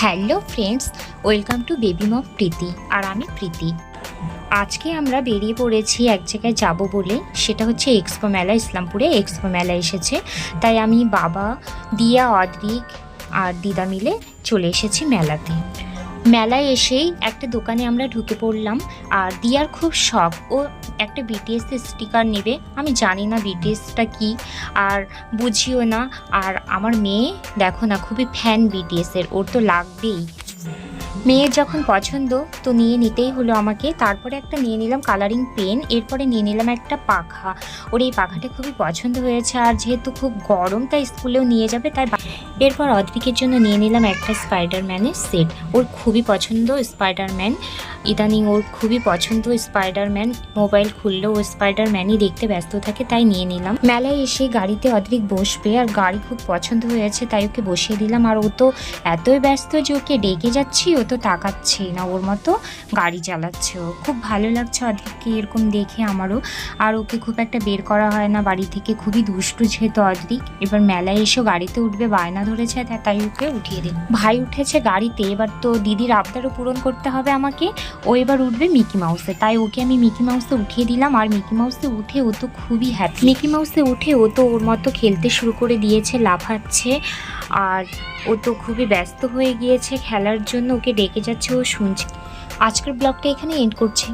Hello friends, welcome to baby mom Priti. আর আমি প্রীতি। আজকে আমরা বেরিয়ে পড়েছি এক জায়গায় যাব বলে, সেটা হচ্ছে এক্সপো মেলা। ইসলামপুরে এক্সপো মেলা এসেছে, তাই আমি, বাবা, দিয়া, অদ্রিক আর দিদা মিলে চলে এসেছি মেলাতে। মেলায় এসেই একটা দোকানে আমরা ঢুকে পড়লাম। আর দিয়ার খুব শখ, ও একটা বিটিএস স্টিকার নেবে। আমি জানি না বিটিএসটা কি, আর বুঝিও না। আর আমার মেয়ে দেখো না, খুবই ফ্যান বিটিএসের, ওর তো লাগবেই। মেয়ের যখন পছন্দ তো নিয়ে নিতেই হলো আমাকে। তারপরে একটা নিয়ে নিলাম কালারিং পেন, এরপরে নিয়ে নিলাম একটা পাখা। ওর এই পাখাটা খুবই পছন্দ হয়েছে, আর যেহেতু খুব গরম তাই স্কুলেও নিয়ে যাবে, তাই এরপর অদ্রিকের জন্য নিয়ে নিলাম একটা স্পাইডারম্যানের সেট। ওর খুবই পছন্দ স্পাইডারম্যান, ইদানিং ওর খুবই পছন্দ স্পাইডারম্যান। মোবাইল খুললেও ও স্পাইডারম্যানই দেখতে ব্যস্ত থাকে, তাই নিয়ে নিলাম। মেলায় এসে গাড়িতে অদ্রিক বসবে, আর গাড়ি খুব পছন্দ হয়েছে তাই ওকে বসিয়ে দিলাম। আর ও তো এতই ব্যস্ত যে ওকে ডেকে যাচ্ছি, ও তো তাকাচ্ছেই না, ওর মতো গাড়ি চালাচ্ছে। ও খুব ভালো লাগছে অদ্রিককে এরকম দেখে আমারও। আর ওকে খুব একটা বের করা হয় না বাড়ি থেকে, খুবই দুষ্টু যেহেতু অদ্রিক। এবার মেলায় এসেও গাড়িতে উঠবে বায়না ধরেছে, তাই ওকে উঠিয়ে দিন। ভাই উঠেছে গাড়িতে, এবার তো দিদির আবদারও পূরণ করতে হবে আমাকে। ও এবার উঠবে মিকি মাউসে, তাই ওকে আমি মিকি মাউসে উঠিয়ে দিলাম। আর মিকি মাউসে উঠে ও তো খুবই হ্যাপি। মিকি মাউসে উঠে ও তো ওর মতো খেলতে শুরু করে দিয়েছে, লাফাচ্ছে। আর ও তো খুবই ব্যস্ত হয়ে গিয়েছে খেলার জন্য, ওকে ডেকে যাচ্ছে, ও শুনছে। আজকের ব্লগটা এখানে এন্ড করছি।